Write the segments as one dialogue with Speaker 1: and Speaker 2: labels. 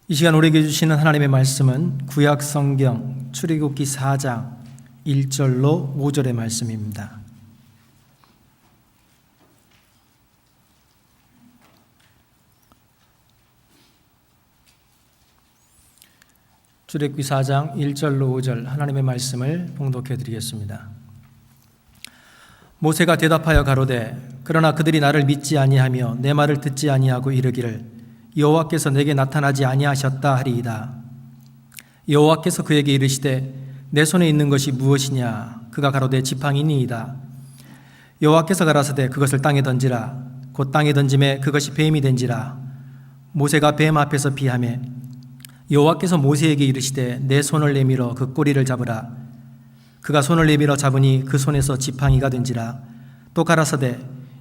Speaker 1: 이 시간 우리에게 주시는 하나님의 말씀은 구약 성경 출애굽기 4장 1절로 5절의 말씀입니다. 출애굽기 4장 1절로 5절 하나님의 말씀을 봉독해 드리겠습니다. 모세가 대답하여 가로되 그러나 그들이 나를 믿지 아니하며 내 말을 듣지 아니하고 이르기를 여호와께서 내게 나타나지 아니하셨다 하리이다. 여호와께서 그에게 이르시되 내 손에 있는 것이 무엇이냐? 그가 가로되 지팡이니이다. 여호와께서 가라사대 그것을 땅에 던지라. 곧 땅에 던짐에 그것이 뱀이 된지라. 모세가 뱀 앞에서 피하매 여호와께서 모세에게 이르시되 내 손을 내밀어 그 꼬리를 잡으라. 그가 손을 내밀어 잡으니 그 손에서 지팡이가 된지라. 또 가라사대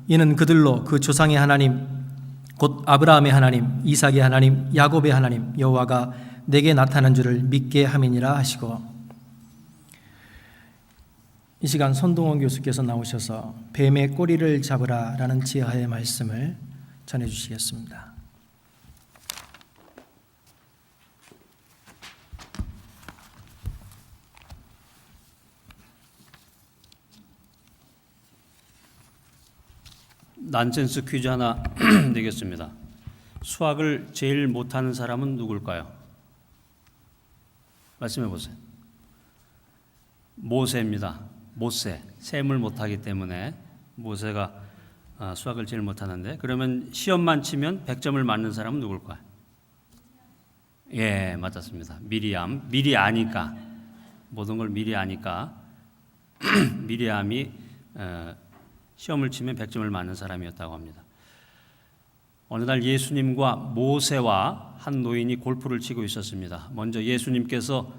Speaker 1: 이는 그들로 그 조상의 하나님 곧 아브라함의 하나님, 이삭의 하나님, 야곱의 하나님 여호와가 내게 나타난 줄을 믿게 함이니라 하시고, 이 시간 손동원 교수께서 나오셔서 뱀의 꼬리를 잡으라 라는 지하의 말씀을 전해주시겠습니다.
Speaker 2: 난센스 퀴즈 하나 내겠습니다. 수학을 제일 못하는 사람은 누굴까요? 말씀해 보세요. 모세입니다. 모세. 셈을 못하기 때문에 모세가 수학을 제일 못하는데, 그러면 시험만 치면 100점을 맞는 사람은 누굴까요? 예, 맞았습니다. 미리암. 미리 아니까, 모든 걸 미리 아니까 미리암이 시험을 치면 100점을 맞는 사람이었다고 합니다. 어느 날 예수님과 모세와 한 노인이 골프를 치고 있었습니다. 먼저 예수님께서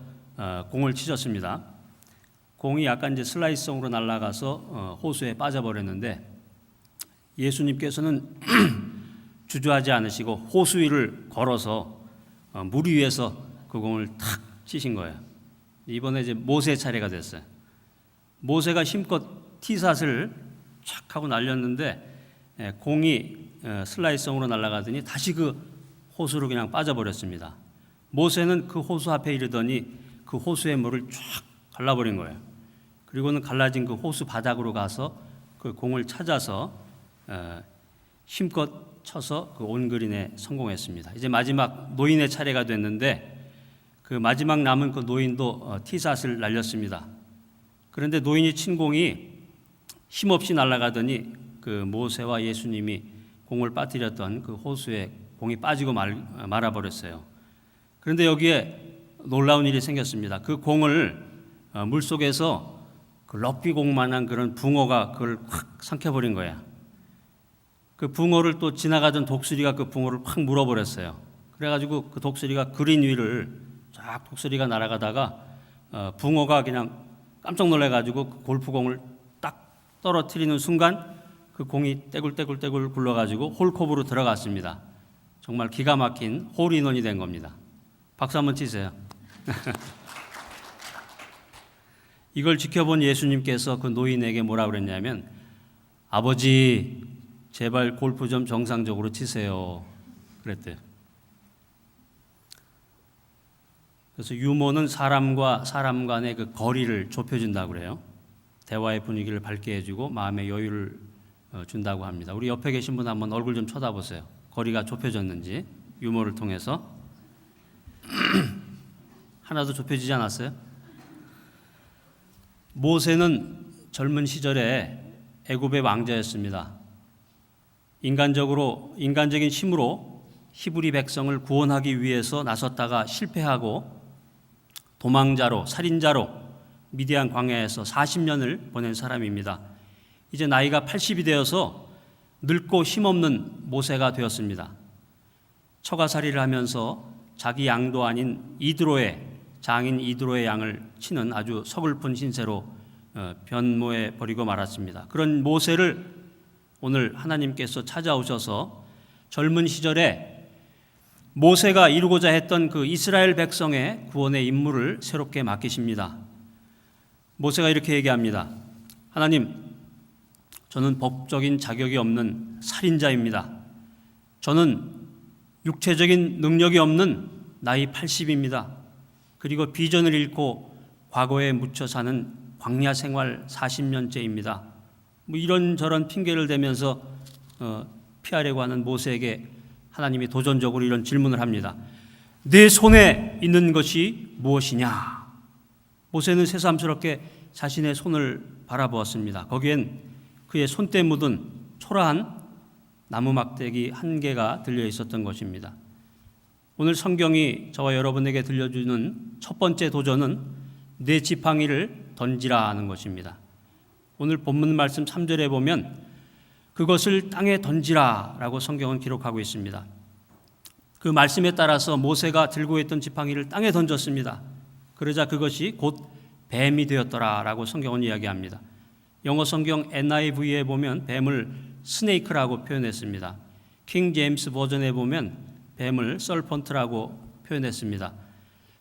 Speaker 2: 공을 치셨습니다. 공이 약간 이제 슬라이스성으로 날아가서 호수에 빠져버렸는데, 예수님께서는 주저하지 않으시고 호수 위를 걸어서 물 위에서 그 공을 탁 치신 거예요. 이번에 이제 모세 차례가 됐어요. 모세가 힘껏 티샷을 착 하고 날렸는데 공이 슬라이스성으로 날아가더니 다시 그 호수로 그냥 빠져버렸습니다. 모세는 그 호수 앞에 이르더니 그 호수의 물을 쫙 갈라버린 거예요. 그리고는 갈라진 그 호수 바닥으로 가서 그 공을 찾아서 힘껏 쳐서 그 온그린에 성공했습니다. 이제 마지막 노인의 차례가 됐는데, 그 마지막 남은 그 노인도 티샷을 날렸습니다. 그런데 노인이 친 공이 힘없이 날아가더니 그 모세와 예수님이 공을 빠뜨렸던 그 호수에 공이 빠지고 말아버렸어요. 그런데 여기에 놀라운 일이 생겼습니다. 그 공을 물속에서 그 럭비공만한 그런 붕어가 그걸 확 삼켜버린 거야. 그 붕어를 또 지나가던 독수리가 그 붕어를 확 물어버렸어요. 그래가지고 그 독수리가 그린 위를 쫙 독수리가 날아가다가 붕어가 그냥 깜짝 놀래가지고 그 골프공을 떨어뜨리는 순간 그 공이 떼굴떼굴 굴러가지고 홀컵으로 들어갔습니다. 정말 기가 막힌 홀인원이 된 겁니다. 박수 한번 치세요. 이걸 지켜본 예수님께서 그 노인에게 뭐라 그랬냐면, 아버지 제발 골프 좀 정상적으로 치세요 그랬대요. 그래서 유머는 사람과 사람 간의 그 거리를 좁혀준다고 그래요. 대화의 분위기를 밝게 해주고 마음의 여유를 준다고 합니다. 우리 옆에 계신 분 한번 얼굴 좀 쳐다보세요. 거리가 좁혀졌는지 유머를 통해서. 하나도 좁혀지지 않았어요? 모세는 젊은 시절에 애굽의 왕자였습니다. 인간적인 힘으로 히브리 백성을 구원하기 위해서 나섰다가 실패하고 도망자로, 살인자로 미디안 광야에서 40년을 보낸 사람입니다. 이제 나이가 80이 되어서 늙고 힘없는 모세가 되었습니다. 처가살이를 하면서 자기 양도 아닌 장인 이드로의 양을 치는 아주 서글픈 신세로 변모해 버리고 말았습니다. 그런 모세를 오늘 하나님께서 찾아오셔서 젊은 시절에 모세가 이루고자 했던 그 이스라엘 백성의 구원의 임무를 새롭게 맡기십니다. 모세가 이렇게 얘기합니다. 하나님, 저는 법적인 자격이 없는 살인자입니다. 저는 육체적인 능력이 없는 나이 80입니다. 그리고 비전을 잃고 과거에 묻혀 사는 광야 생활 40년째입니다. 뭐 이런저런 핑계를 대면서 피하려고 하는 모세에게 하나님이 도전적으로 이런 질문을 합니다. 내 손에 있는 것이 무엇이냐? 모세는 새삼스럽게 자신의 손을 바라보았습니다. 거기엔 그의 손때 묻은 초라한 나무 막대기 한 개가 들려 있었던 것입니다. 오늘 성경이 저와 여러분에게 들려주는 첫 번째 도전은 내 지팡이를 던지라 하는 것입니다. 오늘 본문 말씀 3절에 보면 그것을 땅에 던지라 라고 성경은 기록하고 있습니다. 그 말씀에 따라서 모세가 들고 있던 지팡이를 땅에 던졌습니다. 그러자 그것이 곧 뱀이 되었더라 라고 성경은 이야기합니다. 영어 성경 NIV에 보면 뱀을 스네이크라고 표현했습니다. 킹 제임스 버전에 보면 뱀을 설펀트라고 표현했습니다.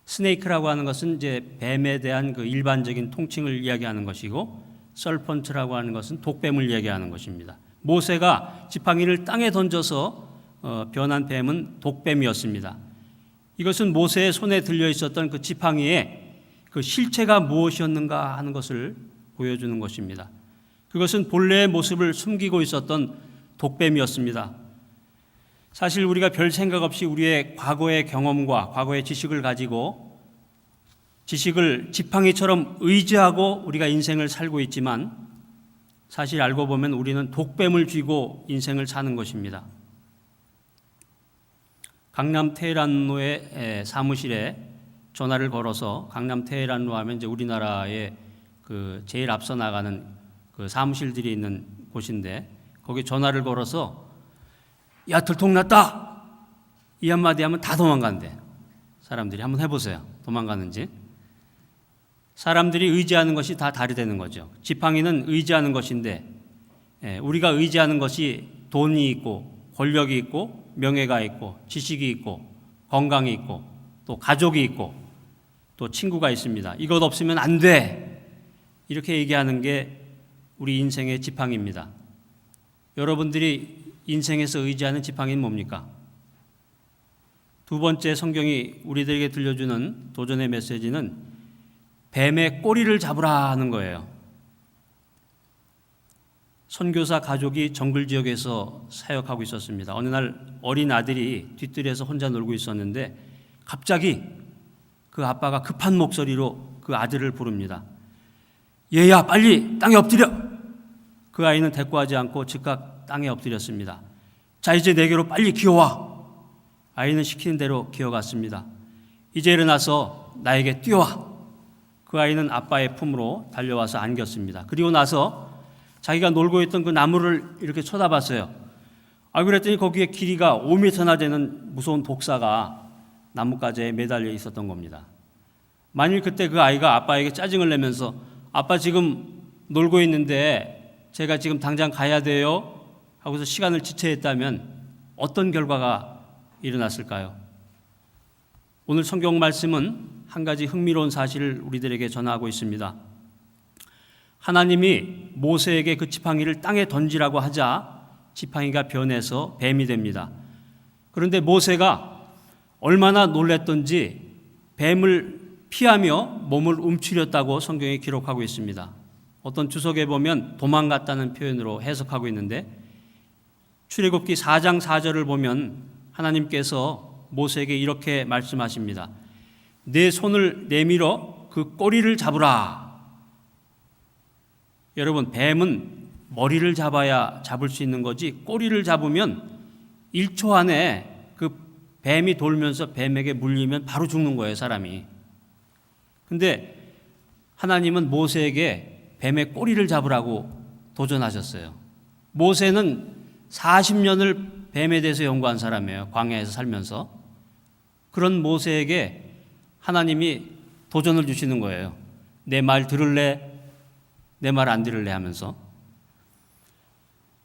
Speaker 2: 스네이크라고 하는 것은 이제 뱀에 대한 그 일반적인 통칭을 이야기하는 것이고, 설펀트라고 하는 것은 독뱀을 이야기하는 것입니다. 모세가 지팡이를 땅에 던져서 변한 뱀은 독뱀이었습니다. 이것은 모세의 손에 들려 있었던 그 지팡이의 그 실체가 무엇이었는가 하는 것을 보여주는 것입니다. 그것은 본래의 모습을 숨기고 있었던 독뱀이었습니다. 사실 우리가 별 생각 없이 우리의 과거의 경험과 과거의 지식을 가지고 지식을 지팡이처럼 의지하고 우리가 인생을 살고 있지만 사실 알고 보면 우리는 독뱀을 쥐고 인생을 사는 것입니다. 강남 테헤란로의 사무실에 전화를 걸어서, 강남 테헤란로 하면 이제 우리나라의 그 제일 앞서 나가는 그 사무실들이 있는 곳인데, 거기 전화를 걸어서 야 들통났다 이 한마디 하면 다 도망간대. 사람들이 한번 해보세요. 도망가는지. 사람들이 의지하는 것이 다 다르다는 거죠. 지팡이는 의지하는 것인데 우리가 의지하는 것이 돈이 있고 권력이 있고 명예가 있고 지식이 있고 건강이 있고 또 가족이 있고 또 친구가 있습니다. 이것 없으면 안 돼. 이렇게 얘기하는 게 우리 인생의 지팡이입니다. 여러분들이 인생에서 의지하는 지팡이는 뭡니까? 두 번째 성경이 우리들에게 들려주는 도전의 메시지는 뱀의 꼬리를 잡으라 하는 거예요. 선교사 가족이 정글 지역에서 사역하고 있었습니다. 어느 날 어린 아들이 뒷뜰에서 혼자 놀고 있었는데 갑자기 그 아빠가 급한 목소리로 그 아들을 부릅니다. 얘야 빨리 땅에 엎드려. 그 아이는 대꾸하지 않고 즉각 땅에 엎드렸습니다. 자 이제 내게로 빨리 기어와. 아이는 시키는 대로 기어갔습니다. 이제 일어나서 나에게 뛰어와. 그 아이는 아빠의 품으로 달려와서 안겼습니다. 그리고 나서 자기가 놀고 있던 그 나무를 이렇게 쳐다봤어요. 그랬더니 거기에 길이가 5m나 되는 무서운 독사가 나뭇가지에 매달려 있었던 겁니다. 만일 그때 그 아이가 아빠에게 짜증을 내면서 아빠 지금 놀고 있는데 제가 지금 당장 가야 돼요 하고서 시간을 지체했다면 어떤 결과가 일어났을까요? 오늘 성경 말씀은 한 가지 흥미로운 사실을 우리들에게 전하고 있습니다. 하나님이 모세에게 그 지팡이를 땅에 던지라고 하자 지팡이가 변해서 뱀이 됩니다. 그런데 모세가 얼마나 놀랐던지 뱀을 피하며 몸을 움츠렸다고 성경이 기록하고 있습니다. 어떤 주석에 보면 도망갔다는 표현으로 해석하고 있는데, 출애굽기 4장 4절을 보면 하나님께서 모세에게 이렇게 말씀하십니다. 내 손을 내밀어 그 꼬리를 잡으라. 여러분, 뱀은 머리를 잡아야 잡을 수 있는 거지 꼬리를 잡으면 1초 안에 그 뱀이 돌면서 뱀에게 물리면 바로 죽는 거예요, 사람이. 근데 하나님은 모세에게 뱀의 꼬리를 잡으라고 도전하셨어요. 모세는 40년을 뱀에 대해서 연구한 사람이에요. 광야에서 살면서. 그런 모세에게 하나님이 도전을 주시는 거예요. 내 말 들을래? 내 말 안 들을래? 하면서.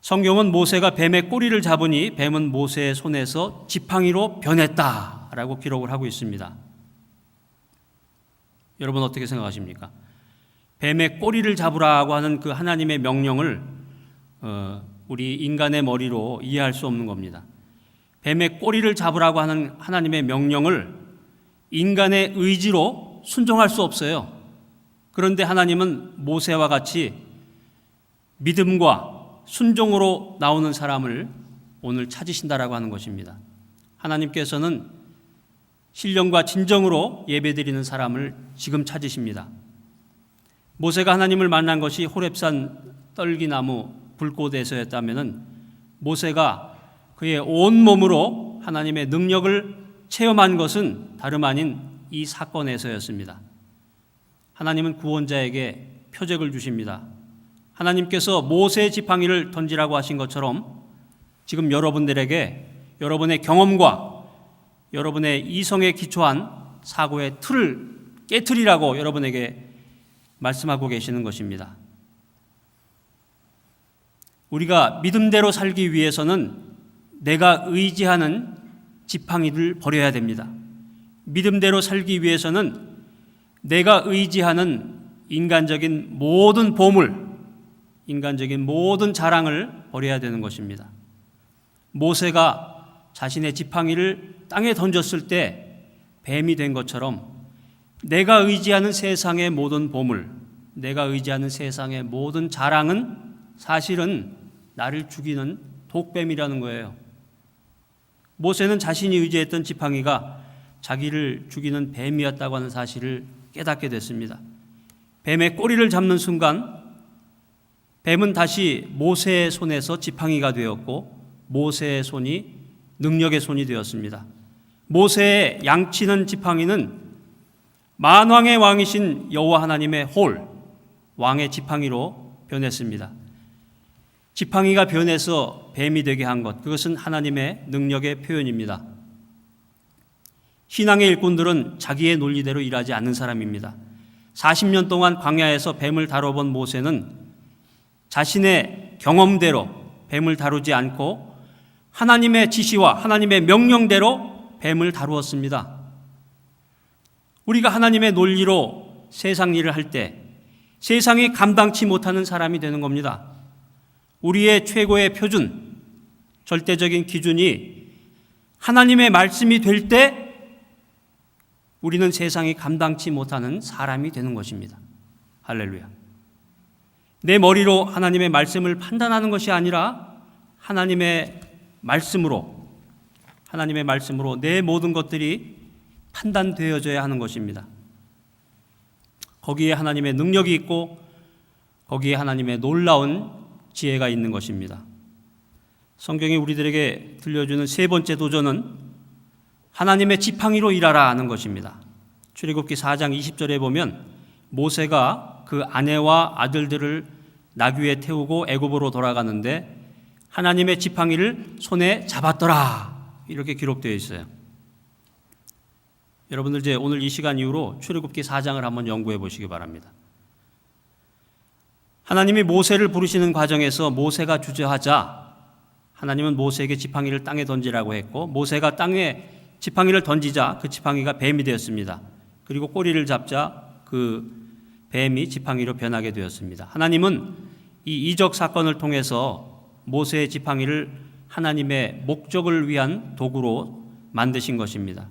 Speaker 2: 성경은 모세가 뱀의 꼬리를 잡으니 뱀은 모세의 손에서 지팡이로 변했다라고 기록을 하고 있습니다. 여러분 어떻게 생각하십니까? 뱀의 꼬리를 잡으라고 하는 그 하나님의 명령을 우리 인간의 머리로 이해할 수 없는 겁니다. 뱀의 꼬리를 잡으라고 하는 하나님의 명령을 인간의 의지로 순종할 수 없어요. 그런데 하나님은 모세와 같이 믿음과 순종으로 나오는 사람을 오늘 찾으신다라고 하는 것입니다. 하나님께서는 신령과 진정으로 예배드리는 사람을 지금 찾으십니다. 모세가 하나님을 만난 것이 호렙산 떨기나무 불꽃에서였다면 모세가 그의 온몸으로 하나님의 능력을 체험한 것은 다름 아닌 이 사건에서였습니다. 하나님은 구원자에게 표적을 주십니다. 하나님께서 모세의 지팡이를 던지라고 하신 것처럼 지금 여러분들에게 여러분의 경험과 여러분의 이성에 기초한 사고의 틀을 깨트리라고 여러분에게 말씀하고 계시는 것입니다. 우리가 믿음대로 살기 위해서는 내가 의지하는 지팡이를 버려야 됩니다. 믿음대로 살기 위해서는 내가 의지하는 인간적인 모든 보물, 인간적인 모든 자랑을 버려야 되는 것입니다. 모세가 자신의 지팡이를 땅에 던졌을 때 뱀이 된 것처럼 내가 의지하는 세상의 모든 보물, 내가 의지하는 세상의 모든 자랑은 사실은 나를 죽이는 독뱀이라는 거예요. 모세는 자신이 의지했던 지팡이가 자기를 죽이는 뱀이었다고 하는 사실을 깨닫게 됐습니다. 뱀의 꼬리를 잡는 순간 뱀은 다시 모세의 손에서 지팡이가 되었고 모세의 손이 능력의 손이 되었습니다. 모세의 양치는 지팡이는 만왕의 왕이신 여호와 하나님의 홀, 왕의 지팡이로 변했습니다. 지팡이가 변해서 뱀이 되게 한 것, 그것은 하나님의 능력의 표현입니다. 신앙의 일꾼들은 자기의 논리대로 일하지 않는 사람입니다. 40년 동안 광야에서 뱀을 다뤄본 모세는 자신의 경험대로 뱀을 다루지 않고 하나님의 지시와 하나님의 명령대로 뱀을 다루었습니다. 우리가 하나님의 논리로 세상 일을 할 때 세상이 감당치 못하는 사람이 되는 겁니다. 우리의 최고의 표준, 절대적인 기준이 하나님의 말씀이 될 때 우리는 세상이 감당치 못하는 사람이 되는 것입니다. 할렐루야. 내 머리로 하나님의 말씀을 판단하는 것이 아니라 하나님의 말씀으로 내 모든 것들이 판단되어져야 하는 것입니다. 거기에 하나님의 능력이 있고 거기에 하나님의 놀라운 지혜가 있는 것입니다. 성경이 우리들에게 들려주는 세 번째 도전은 하나님의 지팡이로 일하라 하는 것입니다. 출애굽기 4장 20절에 보면 모세가 그 아내와 아들들을 나귀에 태우고 애굽으로 돌아가는데 하나님의 지팡이를 손에 잡았더라 이렇게 기록되어 있어요. 여러분들 이제 오늘 이 시간 이후로 출애굽기 4장을 한번 연구해 보시기 바랍니다. 하나님이 모세를 부르시는 과정에서 모세가 주저하자 하나님은 모세에게 지팡이를 땅에 던지라고 했고 모세가 땅에 지팡이를 던지자 그 지팡이가 뱀이 되었습니다. 그리고 꼬리를 잡자 그 뱀이 지팡이로 변하게 되었습니다. 하나님은 이 이적 사건을 통해서 모세의 지팡이를 하나님의 목적을 위한 도구로 만드신 것입니다.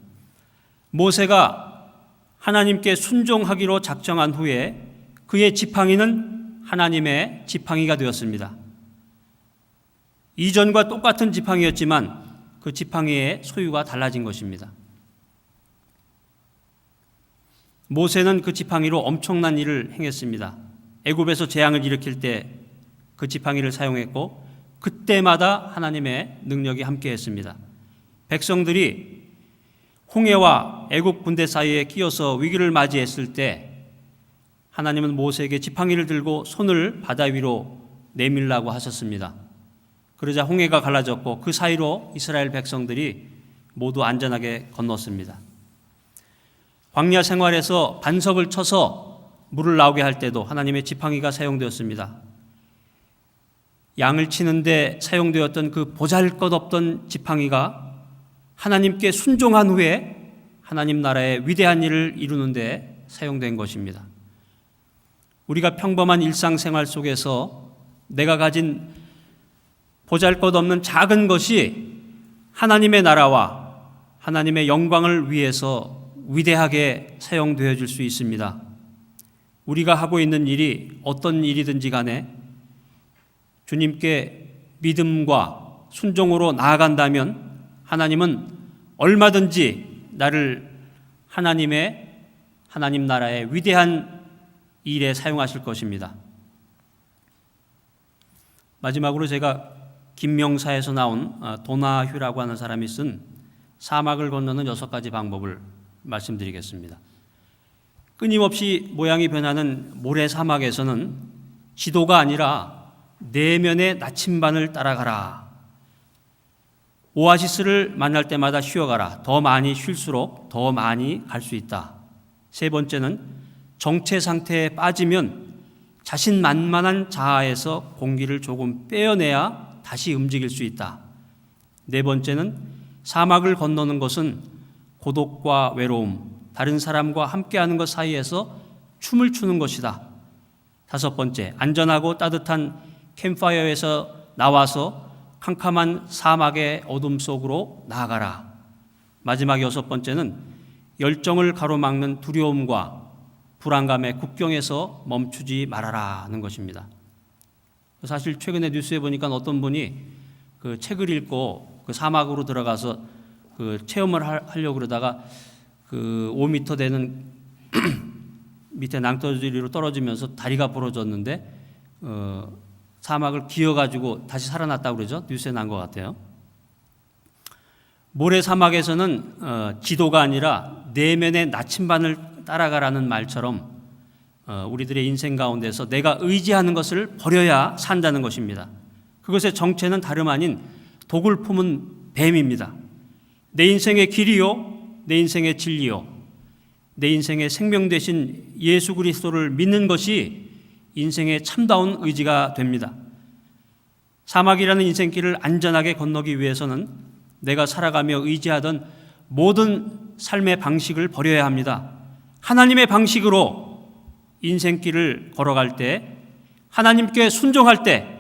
Speaker 2: 모세가 하나님께 순종하기로 작정한 후에 그의 지팡이는 하나님의 지팡이가 되었습니다. 이전과 똑같은 지팡이였지만 그 지팡이의 소유가 달라진 것입니다. 모세는 그 지팡이로 엄청난 일을 행했습니다. 애굽에서 재앙을 일으킬 때 그 지팡이를 사용했고 그때마다 하나님의 능력이 함께했습니다. 백성들이 홍해와 애굽 군대 사이에 끼어서 위기를 맞이했을 때 하나님은 모세에게 지팡이를 들고 손을 바다 위로 내밀라고 하셨습니다. 그러자 홍해가 갈라졌고 그 사이로 이스라엘 백성들이 모두 안전하게 건넜습니다. 광야 생활에서 반석을 쳐서 물을 나오게 할 때도 하나님의 지팡이가 사용되었습니다. 양을 치는데 사용되었던 그 보잘것없던 지팡이가 하나님께 순종한 후에 하나님 나라의 위대한 일을 이루는 데 사용된 것입니다. 우리가 평범한 일상생활 속에서 내가 가진 보잘것없는 작은 것이 하나님의 나라와 하나님의 영광을 위해서 위대하게 사용되어질 수 있습니다. 우리가 하고 있는 일이 어떤 일이든지 간에 주님께 믿음과 순종으로 나아간다면 하나님은 얼마든지 나를 하나님 나라의 위대한 일에 사용하실 것입니다. 마지막으로 제가 김명사에서 나온 도나휴라고 하는 사람이 쓴 사막을 건너는 6가지 방법을 말씀드리겠습니다. 끊임없이 모양이 변하는 모래 사막에서는 지도가 아니라 내면의 나침반을 따라가라. 오아시스를 만날 때마다 쉬어가라. 더 많이 쉴수록 더 많이 갈 수 있다. 3번째는 정체 상태에 빠지면 자신만만한 자아에서 공기를 조금 빼어내야 다시 움직일 수 있다. 4번째는 사막을 건너는 것은 고독과 외로움, 다른 사람과 함께하는 것 사이에서 춤을 추는 것이다. 5번째, 안전하고 따뜻한 캠파이어에서 나와서 캄캄한 사막의 어둠 속으로 나아가라. 마지막 6번째는 열정을 가로막는 두려움과 불안감의 국경에서 멈추지 말아라는 것입니다. 사실 최근에 뉴스에 보니까 어떤 분이 그 책을 읽고 그 사막으로 들어가서 그 체험을 하려고 그러다가 그 5m 되는 밑에 낭떠러지로 떨어지면서 다리가 부러졌는데 사막을 기어가지고 다시 살아났다고 그러죠. 뉴스에 난 것 같아요. 모래 사막에서는 지도가 아니라 내면의 나침반을 따라가라는 말처럼 우리들의 인생 가운데서 내가 의지하는 것을 버려야 산다는 것입니다. 그것의 정체는 다름 아닌 독을 품은 뱀입니다. 내 인생의 길이요, 내 인생의 진리요, 내 인생의 생명 되신 예수 그리스도를 믿는 것이 인생의 참다운 의지가 됩니다. 사막이라는 인생길을 안전하게 건너기 위해서는 내가 살아가며 의지하던 모든 삶의 방식을 버려야 합니다. 하나님의 방식으로 인생길을 걸어갈 때, 하나님께 순종할 때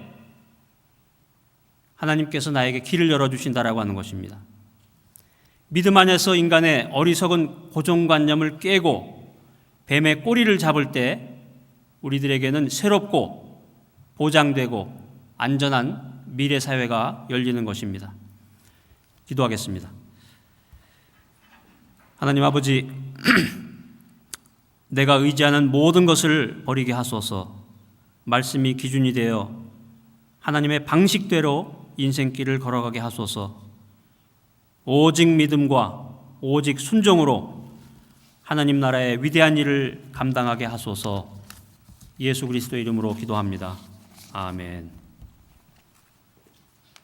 Speaker 2: 하나님께서 나에게 길을 열어주신다라고 하는 것입니다. 믿음 안에서 인간의 어리석은 고정관념을 깨고 뱀의 꼬리를 잡을 때 우리들에게는 새롭고 보장되고 안전한 미래 사회가 열리는 것입니다. 기도하겠습니다. 하나님 아버지, 내가 의지하는 모든 것을 버리게 하소서. 말씀이 기준이 되어 하나님의 방식대로 인생길을 걸어가게 하소서. 오직 믿음과 오직 순종으로 하나님 나라의 위대한 일을 감당하게 하소서. 예수 그리스도의 이름으로 기도합니다. 아멘.